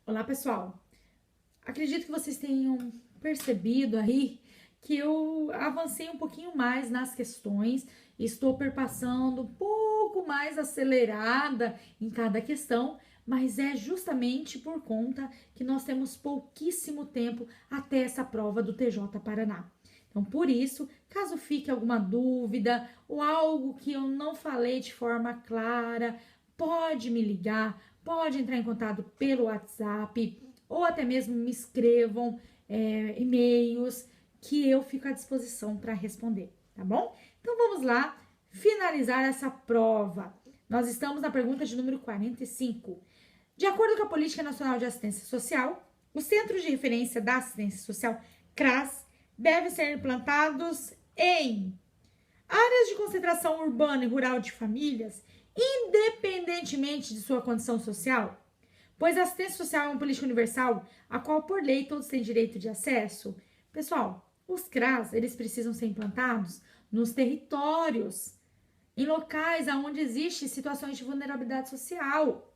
Olá, pessoal. Acredito que vocês tenham percebido aí que eu avancei um pouquinho mais nas questões, estou perpassando um pouco mais acelerada em cada questão, mas é justamente por conta que nós temos pouquíssimo tempo até essa prova do TJ Paraná. Então, por isso, caso fique alguma dúvida ou algo que eu não falei de forma clara, pode me ligar, pode entrar em contato pelo WhatsApp ou até mesmo me escrevam e-mails que eu fico à disposição para responder, tá bom? Então vamos lá finalizar essa prova. Nós estamos na pergunta de número 45. De acordo com a Política Nacional de Assistência Social, os Centros de Referência da Assistência Social, CRAS, devem ser implantados em áreas de concentração urbana e rural de famílias, independentemente de sua condição social, pois a assistência social é uma política universal, a qual, por lei, todos têm direito de acesso. Pessoal, os CRAS, eles precisam ser implantados nos territórios, em locais onde existem situações de vulnerabilidade social.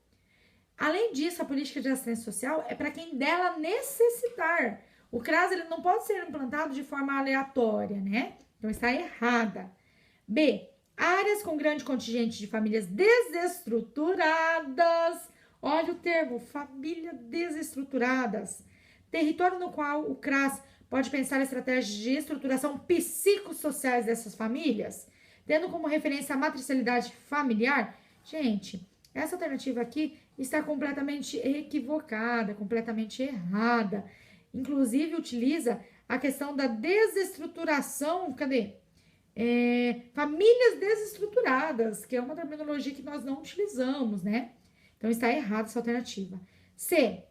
Além disso, a política de assistência social é para quem dela necessitar. O CRAS ele não pode ser implantado de forma aleatória, né? Então está errada. B. Áreas com grande contingente de famílias desestruturadas. Olha o termo, família desestruturadas. Território no qual o CRAS pode pensar estratégias de estruturação psicossociais dessas famílias, tendo como referência a matricialidade familiar. Gente, essa alternativa aqui está completamente equivocada, completamente errada. Inclusive, utiliza a questão da desestruturação, famílias desestruturadas, que é uma terminologia que nós não utilizamos, né? Então, está errada essa alternativa. C.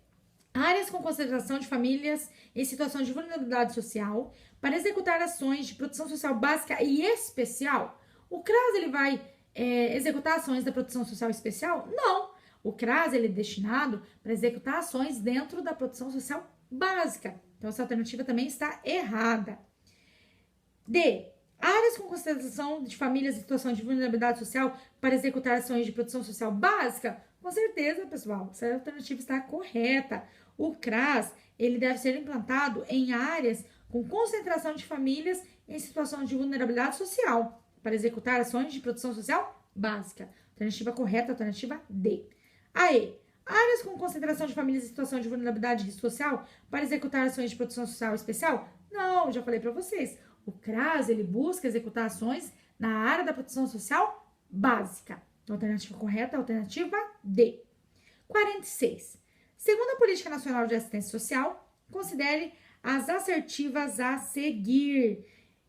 Áreas com concentração de famílias em situação de vulnerabilidade social para executar ações de proteção social básica e especial. O CRAS, ele vai executar ações da proteção social especial? Não. O CRAS, ele é destinado para executar ações dentro da proteção social básica. Então, essa alternativa também está errada. D. Áreas com concentração de famílias em situação de vulnerabilidade social para executar ações de proteção social básica? Com certeza, pessoal, essa alternativa está correta. O CRAS, ele deve ser implantado em áreas com concentração de famílias em situação de vulnerabilidade social para executar ações de proteção social básica. Alternativa correta, alternativa D. E. Áreas com concentração de famílias em situação de vulnerabilidade social para executar ações de proteção social especial? Não, já falei para vocês. O CRAS, ele busca executar ações na área da proteção social básica. Então, a alternativa correta é a alternativa D. 46. Segundo a Política Nacional de Assistência Social, considere as assertivas a seguir.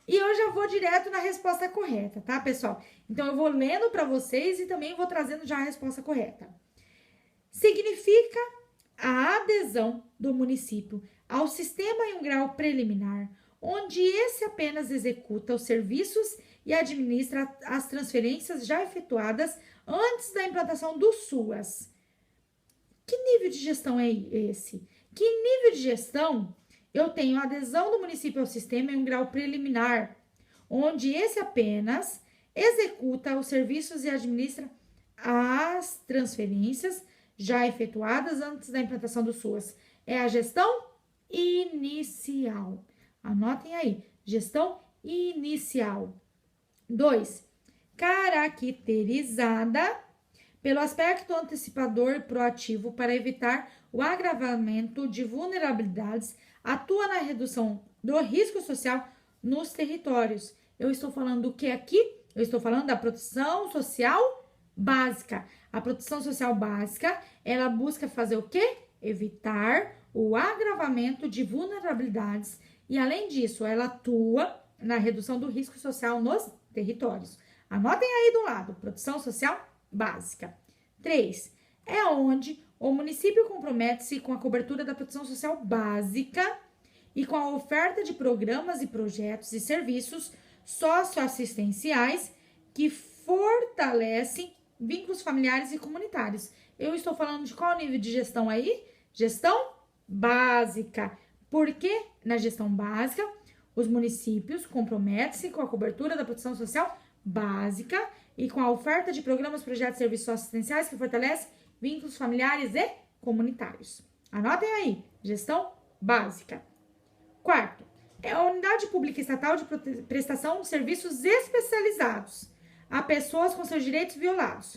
E eu já vou direto na resposta correta, tá, pessoal? Então, eu vou lendo para vocês e também vou trazendo já a resposta correta. Significa a adesão do município ao sistema em um grau preliminar, onde esse apenas executa os serviços e administra as transferências já efetuadas antes da implantação do SUAS. Que nível de gestão é esse? Que nível de gestão eu tenho a adesão do município ao sistema em um grau preliminar, onde esse apenas executa os serviços e administra as transferências já efetuadas antes da implantação do SUAS? É a gestão inicial. Anotem aí, gestão inicial. 2. Caracterizada pelo aspecto antecipador e proativo para evitar o agravamento de vulnerabilidades, atua na redução do risco social nos territórios. Eu estou falando do que aqui? Eu estou falando da proteção social básica. A proteção social básica, ela busca fazer o quê? Evitar o agravamento de vulnerabilidades e, além disso, ela atua na redução do risco social nos territórios. Anotem aí do lado, proteção social básica. 3. É onde o município compromete-se com a cobertura da proteção social básica e com a oferta de programas e projetos e serviços socioassistenciais que fortalecem vínculos familiares e comunitários. Eu estou falando de qual nível de gestão aí? Gestão básica. Porque na gestão básica, os municípios comprometem-se com a cobertura da proteção social básica e com a oferta de programas, projetos e serviços assistenciais que fortalecem vínculos familiares e comunitários. Anotem aí, gestão básica. Quarto, é a unidade pública estatal de prestação de serviços especializados a pessoas com seus direitos violados.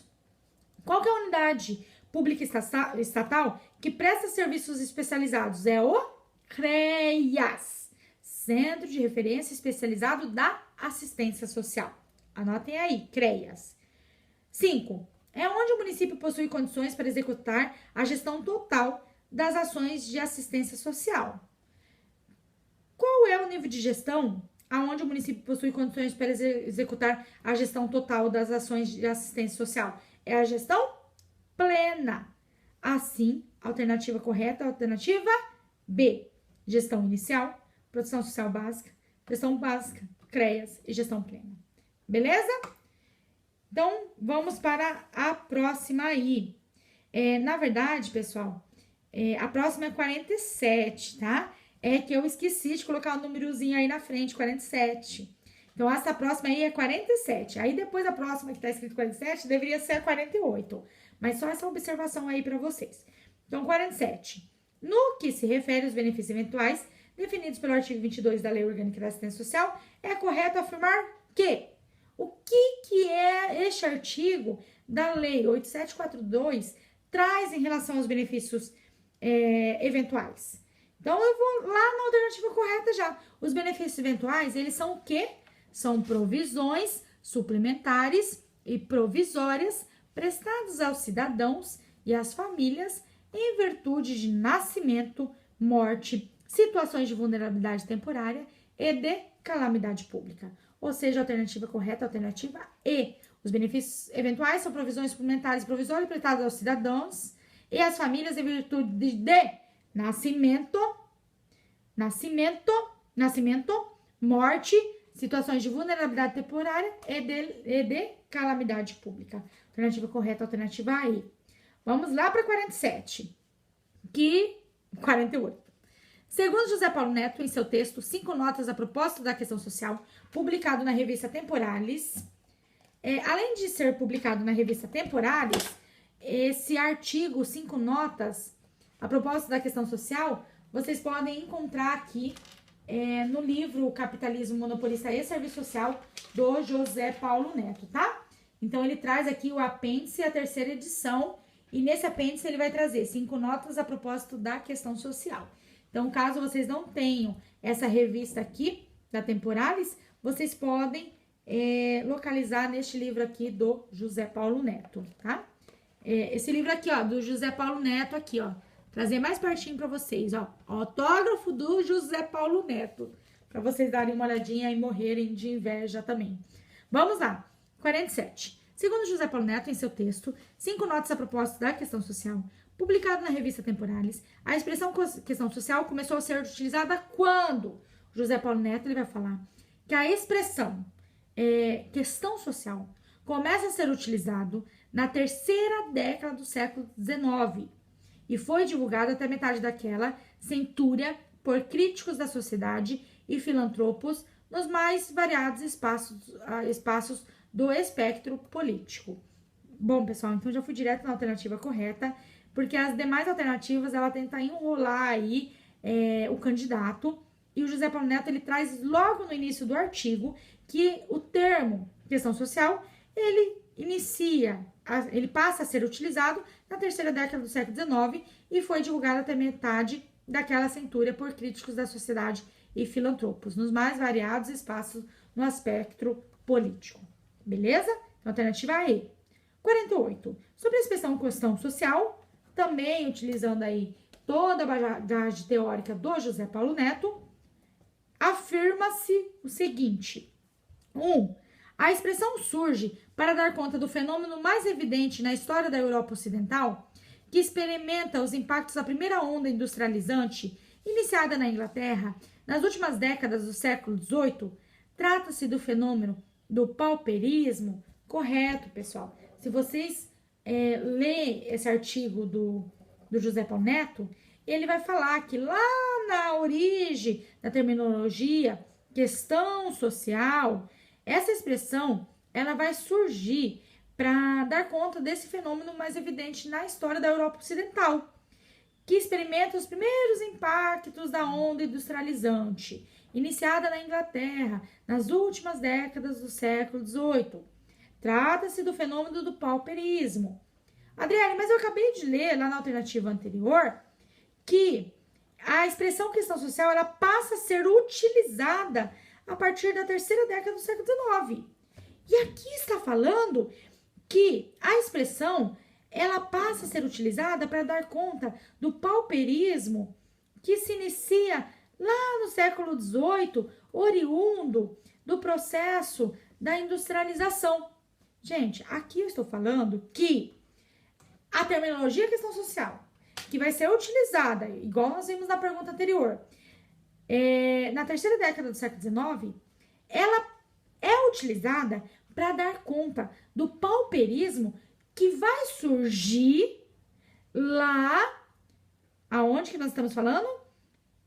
Qual que é a unidade pública estatal que presta serviços especializados? É o CREAS, Centro de Referência Especializado da Assistência Social. Anotem aí, CREAS. 5. É onde o município possui condições para executar a gestão total das ações de assistência social. Qual é o nível de gestão aonde o município possui condições para executar a gestão total das ações de assistência social? É a gestão plena. Assim, alternativa correta, alternativa B. Gestão inicial, proteção social básica, gestão básica, CREAS e gestão plena. Beleza? Então, vamos para a próxima aí. Na verdade, pessoal, a próxima é 47, tá? É que eu esqueci de colocar o númerozinho aí na frente, 47. Então, essa próxima aí é 47. Aí, depois da próxima que tá escrito 47, deveria ser a 48. Mas só essa observação aí para vocês. Então, 47. No que se refere aos benefícios eventuais definidos pelo artigo 22 da Lei Orgânica da Assistência Social, é correto afirmar que o que é este artigo da Lei 8742 traz em relação aos benefícios eventuais. Então, eu vou lá na alternativa correta já. Os benefícios eventuais, eles são o quê? São provisões suplementares e provisórias prestadas aos cidadãos e às famílias em virtude de nascimento, morte, situações de vulnerabilidade temporária e de calamidade pública. Ou seja, a alternativa correta, a alternativa E. Os benefícios eventuais são provisões suplementares e provisórias prestadas aos cidadãos e às famílias em virtude de nascimento, morte, situações de vulnerabilidade temporária e de calamidade pública. Alternativa correta, alternativa E. Vamos lá para 47. 48. Segundo José Paulo Neto, em seu texto 5 notas a propósito da questão social, publicado na revista Temporalis, além de ser publicado na revista Temporalis, esse artigo 5 notas a propósito da questão social, vocês podem encontrar aqui no livro Capitalismo Monopolista e Serviço Social, do José Paulo Neto, tá? Então, ele traz aqui o apêndice, a 3ª edição, e nesse apêndice ele vai trazer 5 notas a propósito da questão social. Então, caso vocês não tenham essa revista aqui, da Temporalis, vocês podem localizar neste livro aqui do José Paulo Neto, tá? Esse livro aqui, ó, do José Paulo Neto aqui, ó. Trazer mais pertinho para vocês, ó. Autógrafo do José Paulo Neto. Para vocês darem uma olhadinha e morrerem de inveja também. Vamos lá. 47. Segundo José Paulo Neto, em seu texto, 5 notas a propósito da questão social, publicado na revista Temporalis, a expressão questão social começou a ser utilizada quando? José Paulo Neto ele vai falar que a expressão questão social começa a ser utilizado na 3ª década do século XIX e foi divulgada até metade daquela centúria por críticos da sociedade e filantropos nos mais variados espaços do espectro político. Bom, pessoal, então já fui direto na alternativa correta, porque as demais alternativas, ela tenta enrolar aí o candidato, e o José Paulo Neto, ele traz logo no início do artigo que o termo questão social, ele passa a ser utilizado na 3ª década do século XIX e foi divulgado até metade daquela centúria por críticos da sociedade e filantropos, nos mais variados espaços no espectro político. Beleza? Então, alternativa E. 48. Sobre a expressão questão social, também utilizando aí toda a bagagem teórica do José Paulo Neto, afirma-se o seguinte. 1. A expressão surge para dar conta do fenômeno mais evidente na história da Europa Ocidental, que experimenta os impactos da primeira onda industrializante, iniciada na Inglaterra nas últimas décadas do século XVIII. Trata-se do fenômeno do pauperismo. Correto, pessoal. Se vocês lerem esse artigo do José Paulo Neto, ele vai falar que lá na origem da terminologia questão social, essa expressão ela vai surgir para dar conta desse fenômeno mais evidente na história da Europa Ocidental, que experimenta os primeiros impactos da onda industrializante, iniciada na Inglaterra nas últimas décadas do século XVIII. Trata-se do fenômeno do pauperismo. Adriane, mas eu acabei de ler lá na alternativa anterior que a expressão questão social ela passa a ser utilizada a partir da terceira década do século XIX. E aqui está falando que a expressão ela passa a ser utilizada para dar conta do pauperismo que se inicia lá no século XVIII, oriundo do processo da industrialização. Gente, aqui eu estou falando que a terminologia questão social, que vai ser utilizada, igual nós vimos na pergunta anterior, na terceira década do século XIX, ela é utilizada para dar conta do pauperismo que vai surgir lá, aonde que nós estamos falando?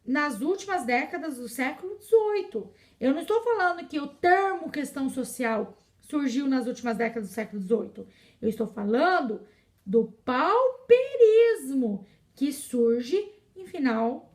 Nas últimas décadas do século XVIII. Eu não estou falando que o termo questão social surgiu nas últimas décadas do século XVIII. Eu estou falando do pauperismo que surge em final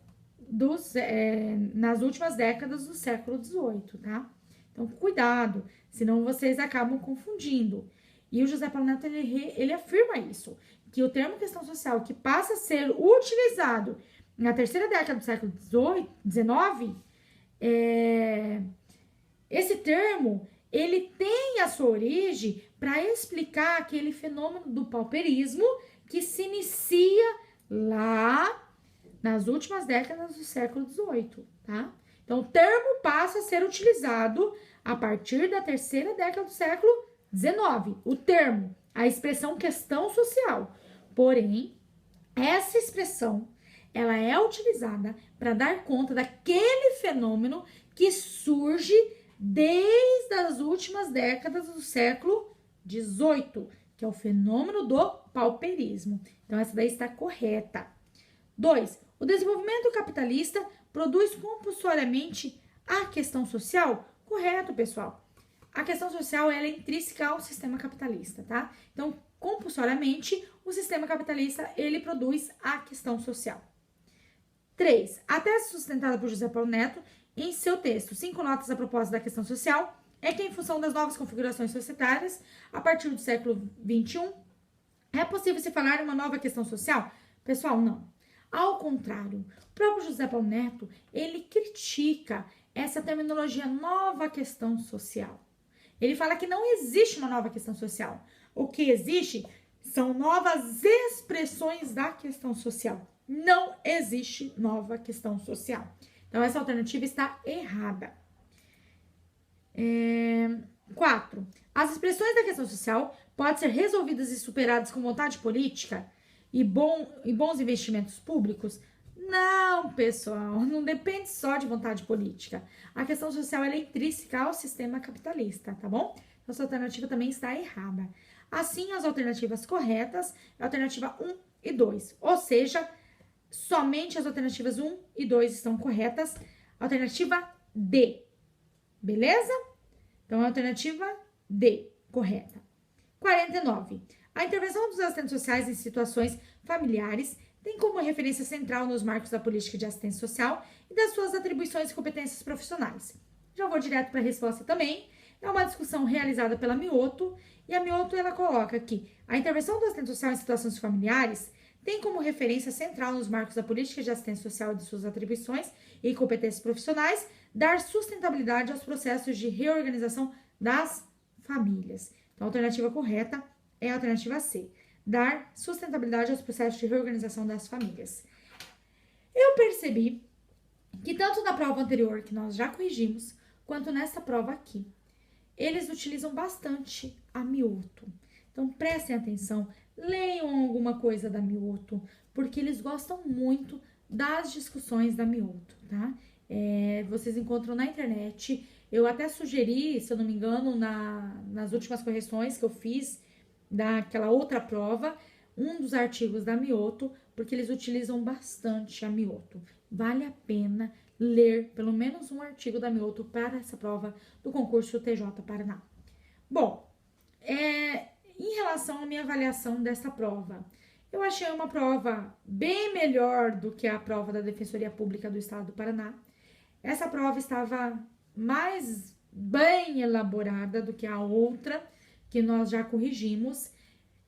nas últimas décadas do século XVIII, tá? Então, cuidado, senão vocês acabam confundindo. E o José Paulo Neto, ele afirma isso, que o termo questão social que passa a ser utilizado na terceira década do século XIX, esse termo, ele tem a sua origem para explicar aquele fenômeno do pauperismo que se inicia lá nas últimas décadas do século XVIII, tá? Então, o termo passa a ser utilizado a partir da terceira década do século XIX. O termo, a expressão questão social. Porém, essa expressão, ela é utilizada para dar conta daquele fenômeno que surge desde as últimas décadas do século XVIII, que é o fenômeno do pauperismo. Então, essa daí está correta. 2. O desenvolvimento capitalista produz compulsoriamente a questão social? Correto, pessoal. A questão social ela é intrínseca ao sistema capitalista, tá? Então, compulsoriamente, o sistema capitalista ele produz a questão social. 3. A tese sustentada por José Paulo Neto em seu texto 5 notas a propósito da questão social é que, em função das novas configurações societárias, a partir do século XXI, é possível se falar em uma nova questão social? Pessoal, não. Ao contrário, o próprio José Paulo Neto, ele critica essa terminologia nova questão social. Ele fala que não existe uma nova questão social. O que existe são novas expressões da questão social. Não existe nova questão social. Então, essa alternativa está errada. 4. As expressões da questão social podem ser resolvidas e superadas com vontade política e bons investimentos públicos? Não, pessoal, não depende só de vontade política. A questão social ela é intrínseca ao sistema capitalista, tá bom? Então, essa alternativa também está errada. Assim, as alternativas corretas é a alternativa 1 e 2. Ou seja, somente as alternativas 1 e 2 estão corretas. Alternativa D. Beleza? Então, a alternativa D, correta. 49. A intervenção dos assistentes sociais em situações familiares tem como referência central nos marcos da política de assistência social e das suas atribuições e competências profissionais. Já vou direto para a resposta também. É uma discussão realizada pela Mioto, e a Mioto ela coloca que a intervenção do assistente social em situações familiares tem como referência central nos marcos da política de assistência social e de suas atribuições e competências profissionais dar sustentabilidade aos processos de reorganização das famílias. Então, a alternativa correta é a alternativa C. Dar sustentabilidade aos processos de reorganização das famílias. Eu percebi que tanto na prova anterior, que nós já corrigimos, quanto nessa prova aqui, eles utilizam bastante a Mioto. Então, prestem atenção, leiam alguma coisa da Mioto, porque eles gostam muito das discussões da Mioto, tá? Vocês encontram na internet. Eu até sugeri, se eu não me engano, nas últimas correções que eu fiz daquela outra prova, um dos artigos da Mioto, porque eles utilizam bastante a Mioto. Vale a pena ler pelo menos um artigo da Mioto para essa prova do concurso TJ Paraná. Bom, em relação à minha avaliação dessa prova, Eu achei uma prova bem melhor do que a prova da Defensoria Pública do Estado do Paraná. Essa prova estava mais bem elaborada do que a outra, que nós já corrigimos.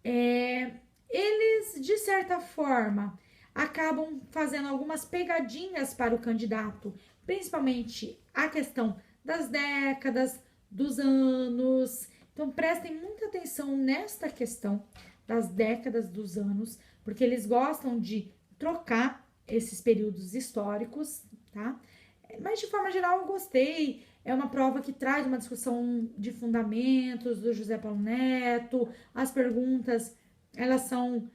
Eles, de certa forma, acabam fazendo algumas pegadinhas para o candidato, principalmente a questão das décadas, dos anos. Então, prestem muita atenção nesta questão das décadas, dos anos, porque eles gostam de trocar esses períodos históricos, tá? Mas, de forma geral, eu gostei. É uma prova que traz uma discussão de fundamentos do José Paulo Neto. As perguntas, elas são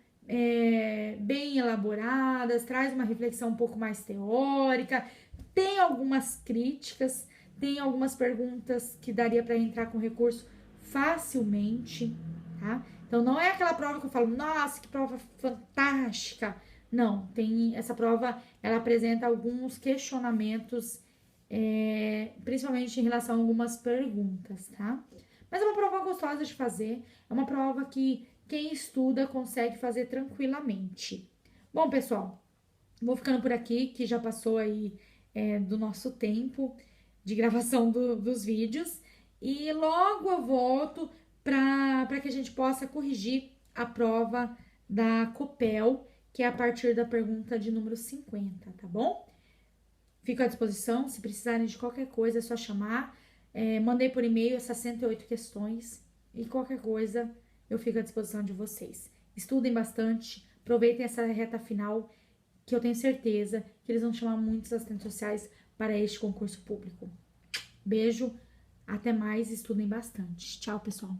bem elaboradas, traz uma reflexão um pouco mais teórica. Tem algumas críticas, tem algumas perguntas que daria para entrar com recurso facilmente, tá? Então, não é aquela prova que eu falo, nossa, que prova fantástica. Não, tem essa prova, ela apresenta alguns questionamentos, principalmente em relação a algumas perguntas, tá? Mas é uma prova gostosa de fazer, é uma prova que quem estuda consegue fazer tranquilamente. Bom, pessoal, vou ficando por aqui, que já passou aí do nosso tempo de gravação dos vídeos. E logo eu volto para que a gente possa corrigir a prova da Copel, que é a partir da pergunta de número 50, tá bom? Fico à disposição, se precisarem de qualquer coisa é só chamar. Mandei por e-mail essas 108 questões e qualquer coisa eu fico à disposição de vocês. Estudem bastante, aproveitem essa reta final, que eu tenho certeza que eles vão chamar muitos assistentes sociais para este concurso público. Beijo, até mais, estudem bastante. Tchau, pessoal.